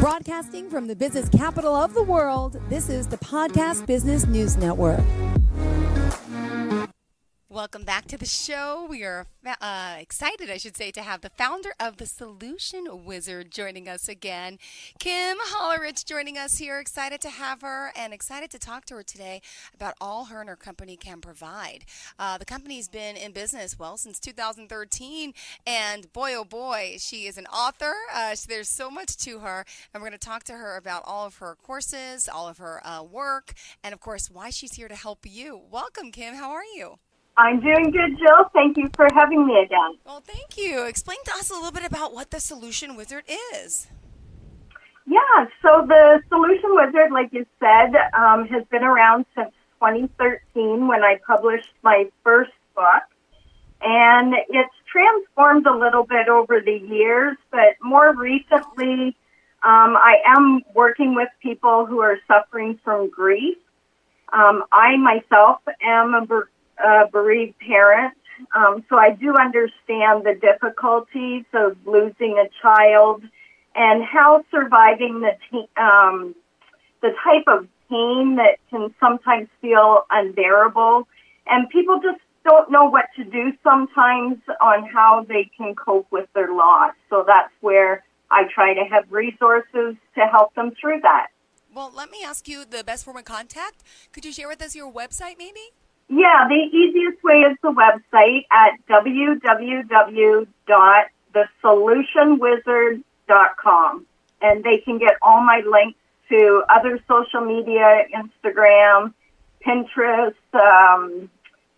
Broadcasting from the business capital of the world, this is the Podcast Business News Network. Welcome back to the show. We are excited, I should say, to have the founder of the Solution Wizard joining us again. Kim Halerwich joining us here. Excited to have her and excited to talk to her today about all her and her company can provide. The company's been in business, since 2013. And boy, oh boy, she is an author. There's so much to her. And we're going to talk to her about all of her courses, all of her work, and, of course, why she's here to help you. Welcome, Kim. How are you? I'm doing good, Jill. Thank you for having me again. Well, thank you. Explain to us a little bit about what the Solution Wizard is. Yeah, so the Solution Wizard, like you said, has been around since 2013 when I published my first book. And it's transformed a little bit over the years, but more recently, I am working with people who are suffering from grief. I myself am a bereaved parent, so I do understand the difficulties of losing a child and how surviving the type of pain that can sometimes feel unbearable, and people just don't know what to do sometimes on how they can cope with their loss. So that's where I try to have resources to help them through that. Well, let me ask you the best form of contact. Could you share with us your website, maybe? Yeah, the easiest way is the website at www.thesolutionwizard.com. And they can get all my links to other social media, Instagram, Pinterest,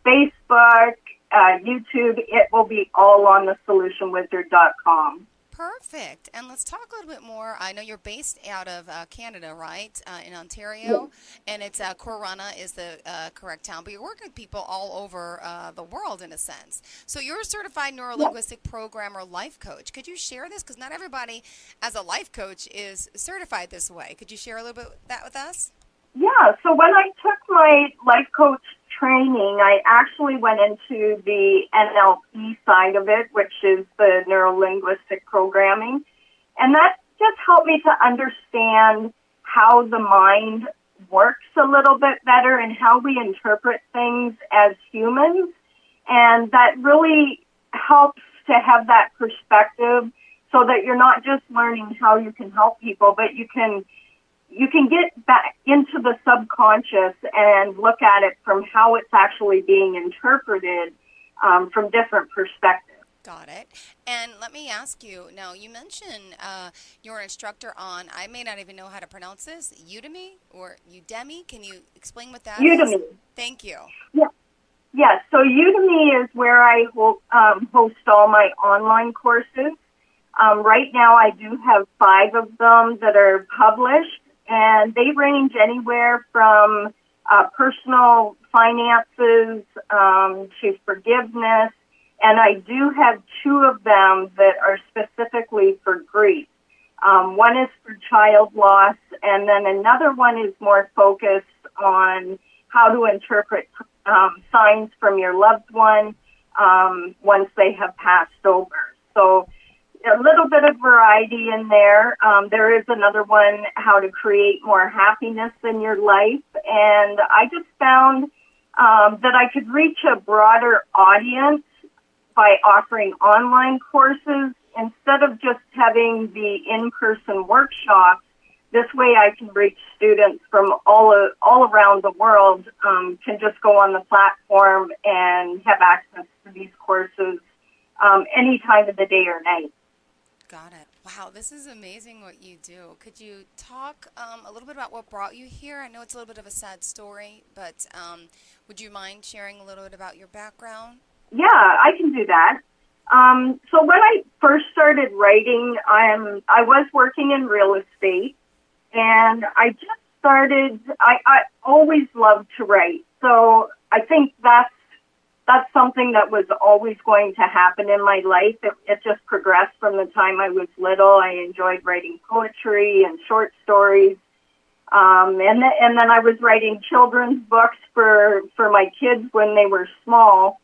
Facebook, YouTube. It will be all on thesolutionwizard.com. Perfect. And let's talk a little bit more. I know you're based out of Canada, right, in Ontario, and it's Corunna is the correct town, but you're working with people all over the world in a sense. So you're a certified neuro-linguistic programmer, life coach. Could you share this? Because not everybody as a life coach is certified this way. Could you share a little bit that with us? Yeah, so when I took my life coach training, I actually went into the NLP side of it, which is the neuro-linguistic programming. And that just helped me to understand how the mind works a little bit better and how we interpret things as humans. And that really helps to have that perspective so that you're not just learning how you can help people, but you can get back into the subconscious and look at it from how it's actually being interpreted from different perspectives. Got it. And let me ask you, now you mentioned you're an instructor on, I may not even know how to pronounce this, Udemy or Udemy. Can you explain what that is? Udemy. Thank you. Yeah, so Udemy is where I host all my online courses. Right now I do have 5 of them that are published. And they range anywhere from personal finances to forgiveness. And I do have 2 of them that are specifically for grief. One is for child loss, and then another one is more focused on how to interpret signs from your loved one once they have passed over. So a little bit of variety in there. There is another one, how to create more happiness in your life. And I just found that I could reach a broader audience by offering online courses instead of just having the in-person workshops. This way I can reach students from all around the world, can just go on the platform and have access to these courses any time of the day or night. Got it. Wow, this is amazing what you do. Could you talk a little bit about what brought you here? I know it's a little bit of a sad story, but would you mind sharing a little bit about your background? Yeah, I can do that. So when I first started writing, I was working in real estate, and I just started, I always loved to write. So I think that's something that was always going to happen in my life. It just progressed from the time I was little. I enjoyed writing poetry and short stories. And then I was writing children's books for my kids when they were small.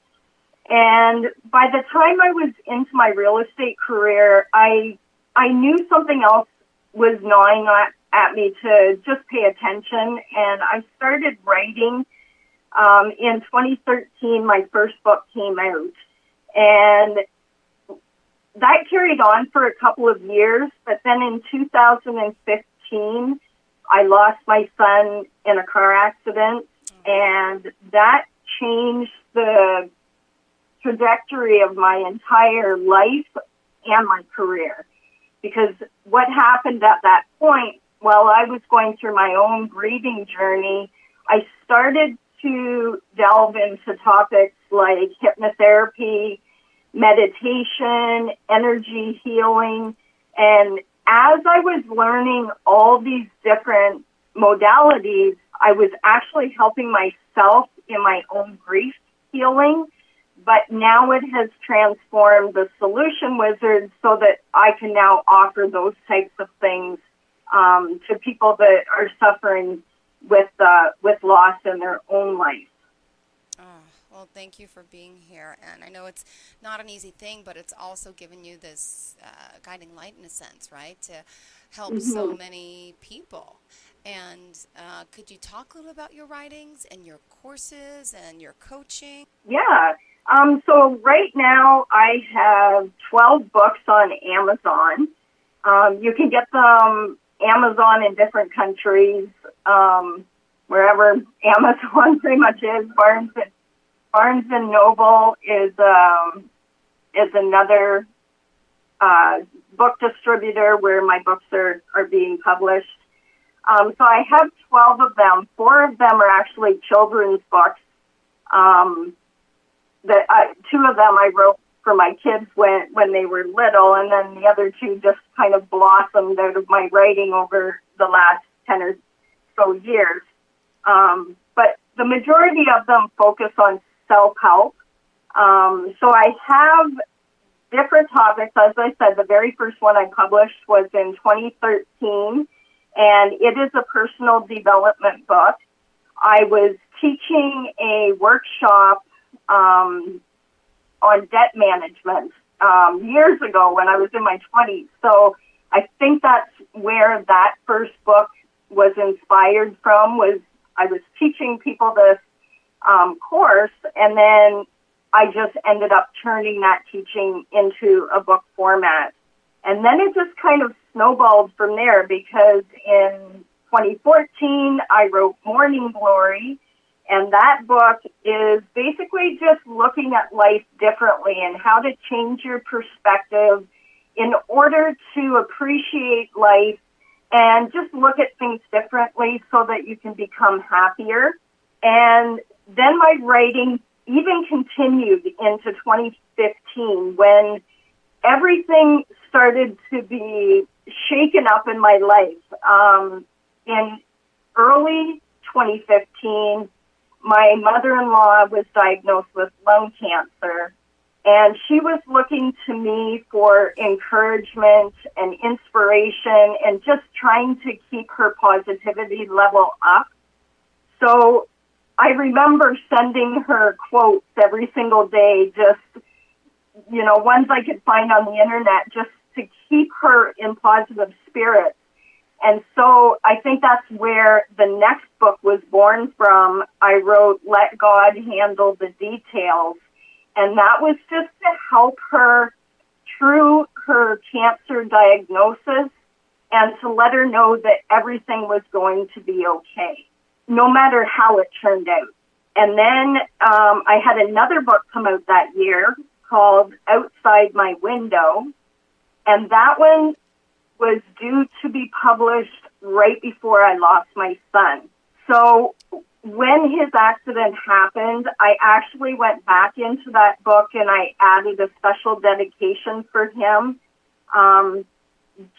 And by the time I was into my real estate career, I knew something else was gnawing at me to just pay attention. And I started writing. In 2013, my first book came out. And that carried on for a couple of years. But then in 2015, I lost my son in a car accident. And that changed the trajectory of my entire life and my career. Because what happened at that point, while I was going through my own grieving journey, I started to delve into topics like hypnotherapy, meditation, energy healing. And as I was learning all these different modalities, I was actually helping myself in my own grief healing. But now it has transformed the Solution Wizard so that I can now offer those types of things to people that are suffering with loss in their own life. Oh, well, thank you for being here. And I know it's not an easy thing, but it's also given you this guiding light in a sense, right, to help so many people. And could you talk a little about your writings and your courses and your coaching? Yeah. So right now I have 12 books on Amazon. You can get them Amazon in different countries, wherever Amazon pretty much is. Barnes and Noble is another book distributor where my books are being published. So I have 12 of them. 4 of them are actually children's books. Two of them I wrote for my kids when they were little, and then the other 2 just kind of blossomed out of my writing over the last 10 or so years. But the majority of them focus on self-help. So I have different topics. As I said, the very first one I published was in 2013, and it is a personal development book. I was teaching a workshop on debt management years ago when I was in my 20s. So I think that's where that first book was inspired from. Was I was teaching people this course, and then I just ended up turning that teaching into a book format. And then it just kind of snowballed from there, because in 2014 I wrote Morning Glory. And that book is basically just looking at life differently and how to change your perspective in order to appreciate life and just look at things differently so that you can become happier. And then my writing even continued into 2015 when everything started to be shaken up in my life. In early 2015, my mother-in-law was diagnosed with lung cancer, and she was looking to me for encouragement and inspiration and just trying to keep her positivity level up. So I remember sending her quotes every single day, just, ones I could find on the internet, just to keep her in positive spirits. And so I think that's where the next book was born from. I wrote Let God Handle the Details. And that was just to help her through her cancer diagnosis and to let her know that everything was going to be okay, no matter how it turned out. And then I had another book come out that year called Outside My Window. And that one was due to be published right before I lost my son. So when his accident happened, I actually went back into that book and I added a special dedication for him,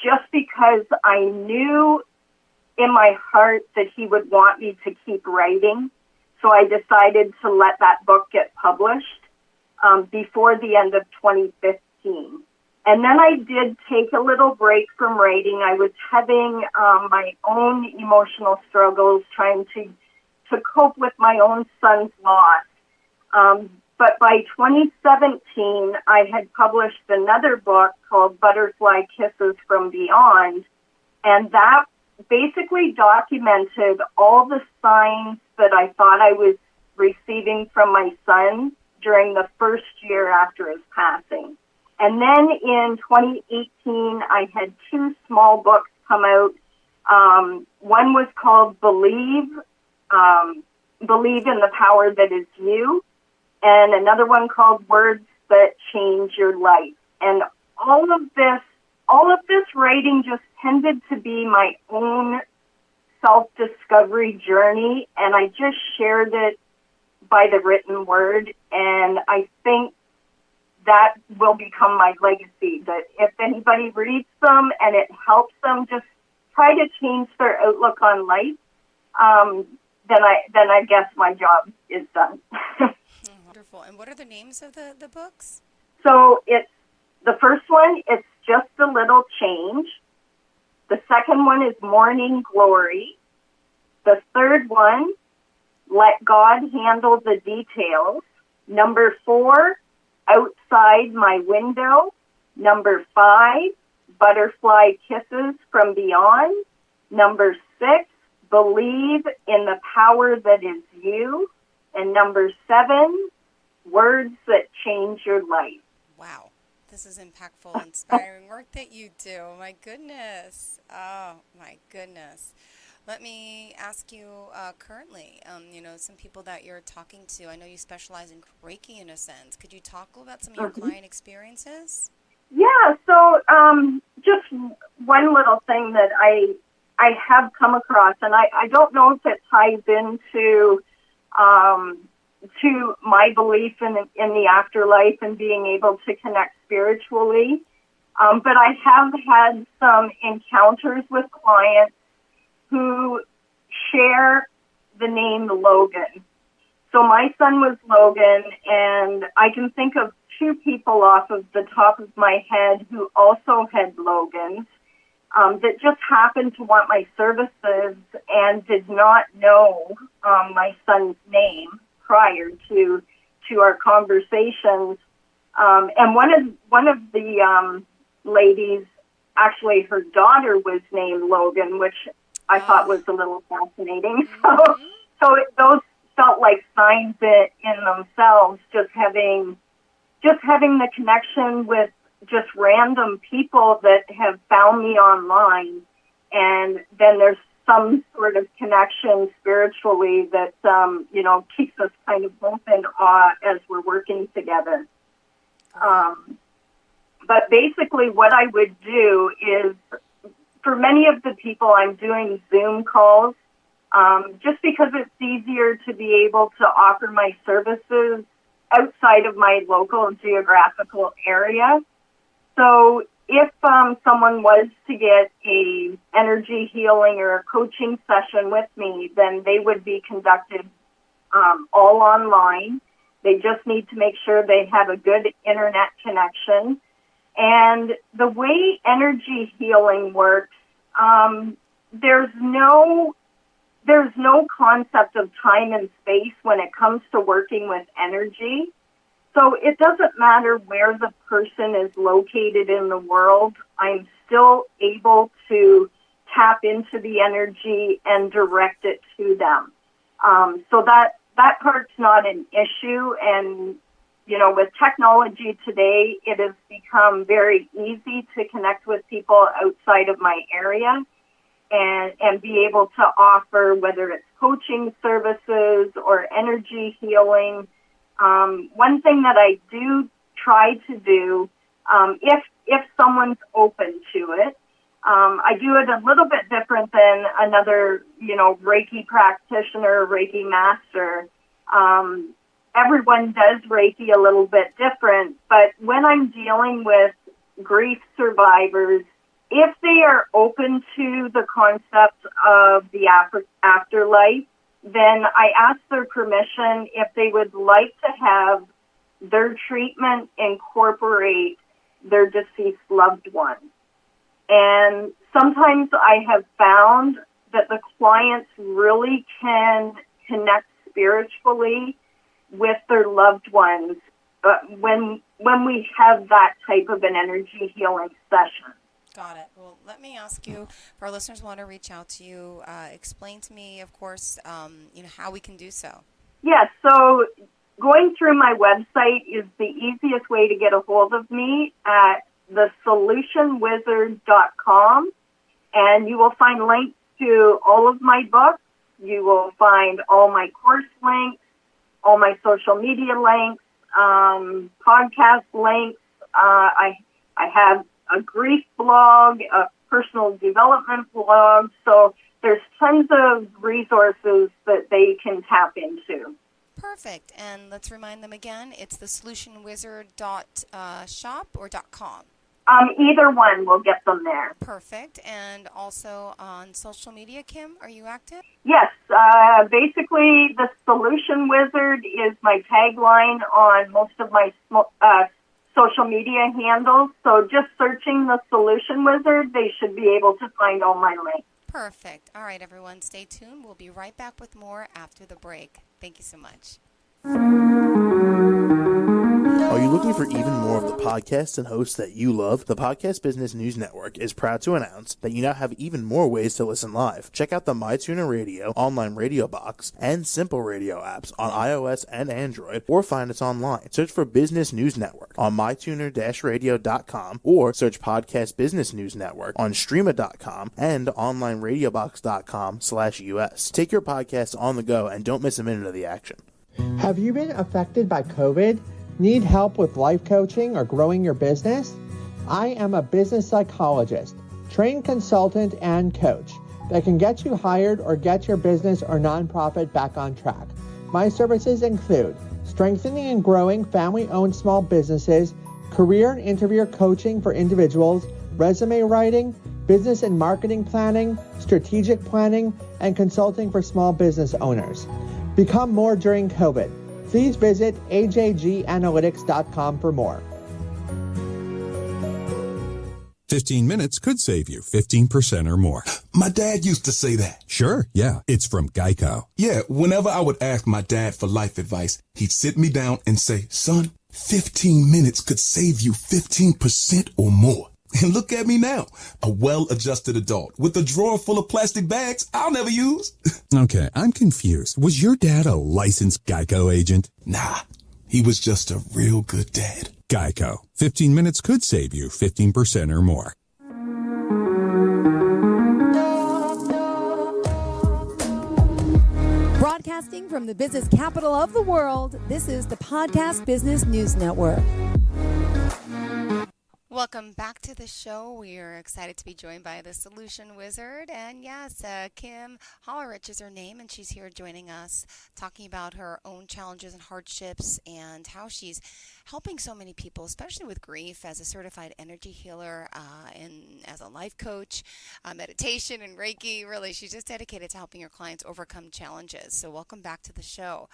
just because I knew in my heart that he would want me to keep writing. So I decided to let that book get published before the end of 2015. And then I did take a little break from writing. I was having my own emotional struggles, trying to cope with my own son's loss. But But by 2017, I had published another book called Butterfly Kisses from Beyond, and that basically documented all the signs that I thought I was receiving from my son during the first year after his passing. And then in 2018, I had two small books come out. One was called Believe in the Power That Is You, and another one called Words That Change Your Life. And all of this writing just tended to be my own self-discovery journey, and I just shared it by the written word, and I think that will become my legacy, that if anybody reads them and it helps them just try to change their outlook on life, then I guess my job is done. Wonderful. And what are the names of the books? So it's the first one, it's Just a Little Change. The second one is Morning Glory. The third one, Let God Handle the Details. Number 4, Outside My Window. Number 5, Butterfly Kisses from Beyond. Number 6, Believe in the Power That Is You. And number 7, Words That Change Your Life. Wow. This is impactful, inspiring work that you do. My goodness. Oh, my goodness. Let me ask you currently, some people that you're talking to, I know you specialize in Reiki in a sense. Could you talk about some of your client experiences? Yeah, so just one little thing that I have come across, and I don't know if it ties into to my belief in the afterlife and being able to connect spiritually, but I have had some encounters with clients who share the name Logan. So my son was Logan, and I can think of 2 people off of the top of my head who also had Logans that just happened to want my services and did not know my son's name prior to our conversations. And one of the ladies, actually her daughter was named Logan, which I thought was a little fascinating. So those felt like signs in themselves, just having the connection with just random people that have found me online, and then there's some sort of connection spiritually that keeps us kind of both in awe as we're working together. But basically what I would do is, for many of the people, I'm doing Zoom calls, just because it's easier to be able to offer my services outside of my local geographical area. So if someone was to get a energy healing or a coaching session with me, then they would be conducted all online. They just need to make sure they have a good internet connection. And the way energy healing works, there's no concept of time and space when it comes to working with energy. So it doesn't matter where the person is located in the world. I'm still able to tap into the energy and direct it to them. So that part's not an issue. And, with technology today, it has become very easy to connect with people outside of my area and be able to offer, whether it's coaching services or energy healing. One thing that I do try to do, if someone's open to it, I do it a little bit different than another, Reiki practitioner, Reiki master. Everyone does Reiki a little bit different, but when I'm dealing with grief survivors, if they are open to the concept of the afterlife, then I ask their permission if they would like to have their treatment incorporate their deceased loved one. And sometimes I have found that the clients really can connect spiritually with their loved ones when we have that type of an energy healing session. Got it. Well, let me ask you, if our listeners want to reach out to you, explain to me, of course, how we can do so. Yes, so going through my website is the easiest way to get a hold of me at thesolutionwizard.com, and you will find links to all of my books. You will find all my course links, all my social media links, podcast links. I have a grief blog, a personal development blog, so there's tons of resources that they can tap into. Perfect. And let's remind them again, it's thesolutionwizard.shop or .com? Either one will get them there. Perfect. And also on social media, Kim, are you active? Yes. Basically, the Solution Wizard is my tagline on most of my social media handles. So just searching the Solution Wizard, they should be able to find all my links. Perfect. All right, everyone, stay tuned. We'll be right back with more after the break. Thank you so much. Are you looking for even more of the podcasts and hosts that you love? The Podcast Business News Network is proud to announce that you now have even more ways to listen live. Check out the MyTuner Radio, online radio box, and Simple Radio apps on iOS and Android, or find us online. Search for Business News Network on mytuner-radio.com, or search Podcast Business News Network on streama.com and onlineradiobox.com/US. Take your podcast on the go and don't miss a minute of the action. Have you been affected by COVID? Need help with life coaching or growing your business? I am a business psychologist, trained consultant, and coach that can get you hired or get your business or nonprofit back on track. My services include strengthening and growing family-owned small businesses, career and interview coaching for individuals, resume writing, business and marketing planning, strategic planning, and consulting for small business owners. Become more during COVID. Please visit ajganalytics.com for more. 15 minutes could save you 15% or more. My dad used to say that. Sure, yeah. It's from Geico. Yeah, whenever I would ask my dad for life advice, he'd sit me down and say, son, 15 minutes could save you 15% or more. And look at me now, a well-adjusted adult with a drawer full of plastic bags I'll never use. Okay, I'm confused. Was your dad a licensed Geico agent? Nah, he was just a real good dad. Geico. 15 minutes could save you 15% or more. Broadcasting from the business capital of the world, this is the Podcast Business News Network. Welcome back to the show. We are excited to be joined by the Solution Wizard. And yes, Kim Halerwich is her name, and she's here joining us, talking about her own challenges and hardships and how she's helping so many people, especially with grief, as a certified energy healer and as a life coach, meditation and Reiki. Really, she's just dedicated to helping her clients overcome challenges. So welcome back to the show.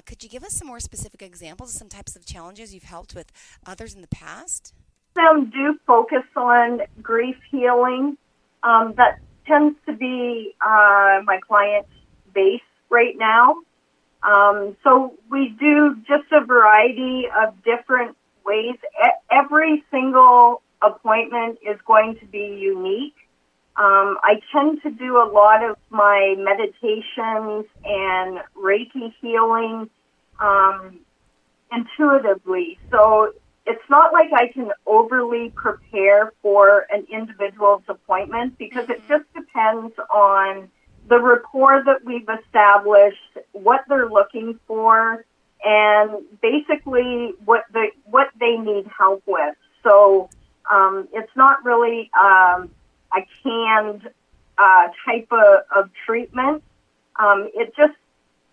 Could you give us some more specific examples of some types of challenges you've helped with others in the past? Do focus on grief healing. That tends to be my client's base right now. So we do just a variety of different ways. Every single appointment is going to be unique. I tend to do a lot of my meditations and Reiki healing intuitively. So it's not like I can overly prepare for an individual's appointment because it just depends on the rapport that we've established, what they're looking for, and basically what they need help with. So it's not really a canned type of treatment. It just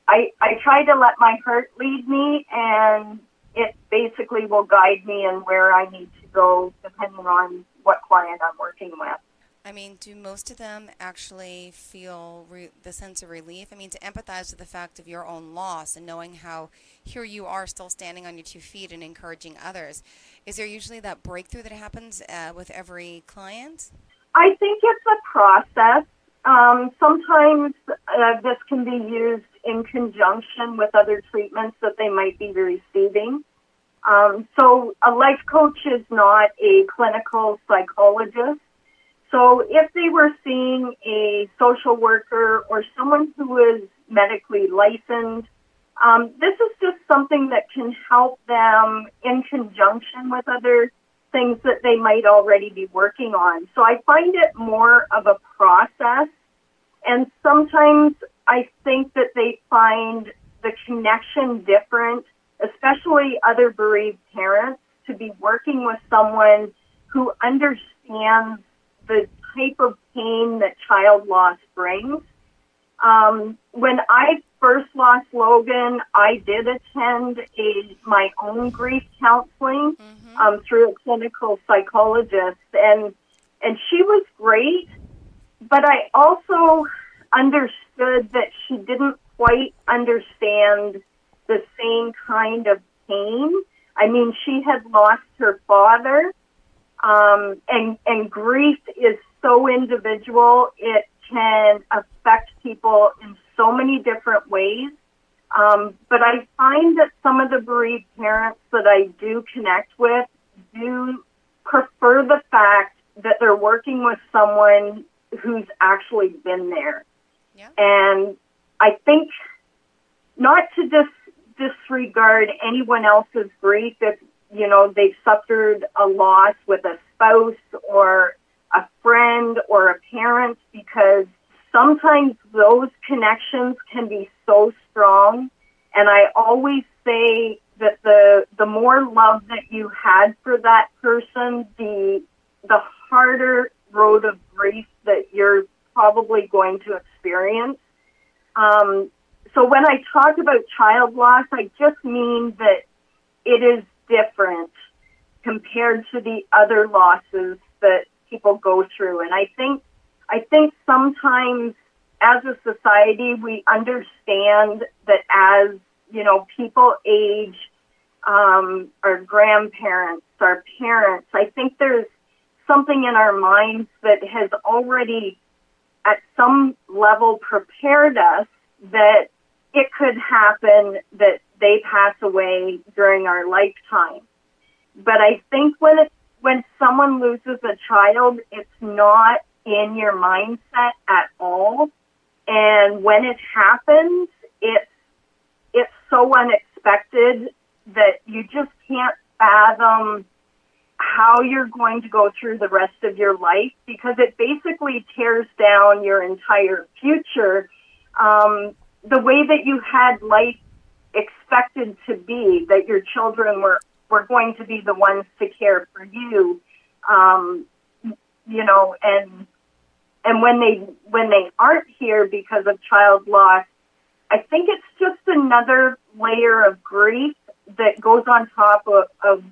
I try to let my heart lead me, and it basically will guide me in where I need to go depending on what client I'm working with. I mean, do most of them actually feel the sense of relief? I mean, to empathize with the fact of your own loss and knowing how here you are still standing on your 2 feet and encouraging others. Is there usually that breakthrough that happens with every client? I think it's a process. Sometimes this can be used in conjunction with other treatments that they might be receiving. So a life coach is not a clinical psychologist. So if they were seeing a social worker or someone who is medically licensed, this is just something that can help them in conjunction with other things that they might already be working on. So I find it more of a process, and sometimes I think that they find the connection different, especially other bereaved parents, to be working with someone who understands the type of pain that child loss brings. When I first lost Logan, I did attend my own grief counseling through a clinical psychologist, and she was great, but I also understood that she didn't quite understand the same kind of pain. I mean, she had lost her father, and grief is so individual. It can affect people in so many different ways. But I find that some of the bereaved parents that I do connect with do prefer the fact that they're working with someone who's actually been there. Yeah. And I think not to disregard anyone else's grief if, they've suffered a loss with a spouse or a friend or a parent, because sometimes those connections can be so strong. And I always say that the more love that you had for that person, the harder road of grief that you're probably going to experience. So when I talk about child loss, I just mean that it is different compared to the other losses that people go through. And I think sometimes as a society, we understand that as, people age, our grandparents, our parents, I think there's something in our minds that has already at some level prepared us that it could happen that they pass away during our lifetime. But I think when someone loses a child, it's not in your mindset at all. And when it happens, it's so unexpected that you just can't fathom how you're going to go through the rest of your life, because it basically tears down your entire future. The way that you had life expected to be, that your children were going to be the ones to care for you, and when they aren't here because of child loss, I think it's just another layer of grief that goes on top of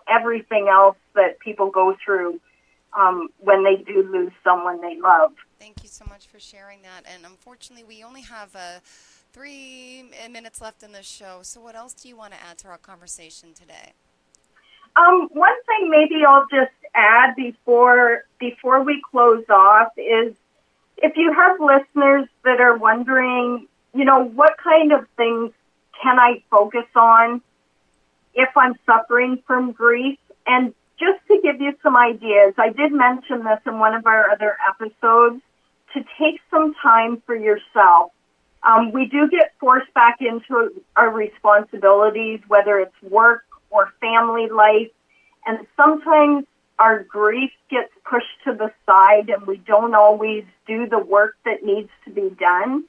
everything else that people go through when they do lose someone they love. Thank you so much for sharing that. And unfortunately, we only have 3 minutes left in the show. So what else do you want to add to our conversation today? One thing maybe I'll just add before we close off is, if you have listeners that are wondering, what kind of things can I focus on if I'm suffering from grief? And just to give you some ideas, I did mention this in one of our other episodes, to take some time for yourself. We do get forced back into our responsibilities, whether it's work or family life, and sometimes our grief gets pushed to the side and we don't always do the work that needs to be done.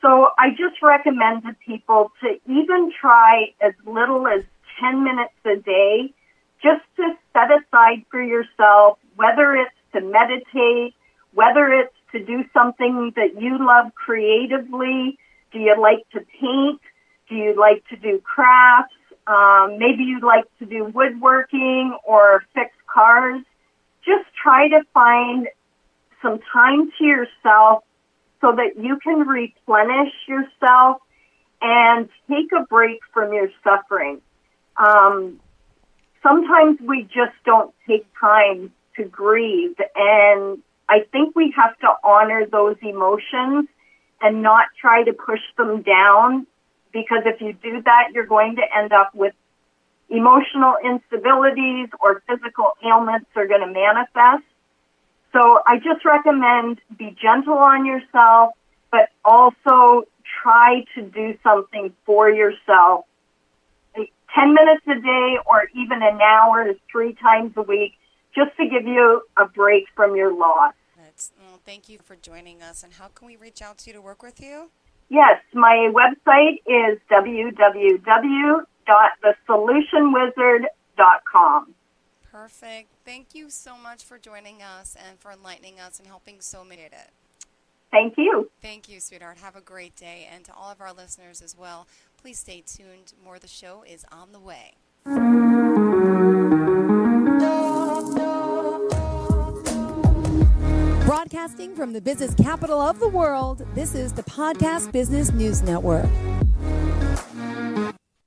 So I just recommend to people to even try as little as 10 minutes a day just to set aside for yourself, whether it's to meditate, whether it's to do something that you love creatively. Do you like to paint? Do you like to do crafts? Maybe you'd like to do woodworking or fix cars. Just try to find some time to yourself so that you can replenish yourself and take a break from your suffering. Sometimes we just don't take time to grieve, and I think we have to honor those emotions and not try to push them down, because if you do that, you're going to end up with emotional instabilities or physical ailments are going to manifest. So I just recommend be gentle on yourself, but also try to do something for yourself. 10 minutes a day or even an hour 3 times a week, just to give you a break from your loss. Well, thank you for joining us. And how can we reach out to you to work with you? Yes, my website is www.thesolutionwizard.com. Perfect. Thank you so much for joining us and for enlightening us and helping so many. Thank you. Thank you, sweetheart. Have a great day. And to all of our listeners as well, please stay tuned. More of the show is on the way. Broadcasting from the business capital of the world, this is the Podcast Business News Network.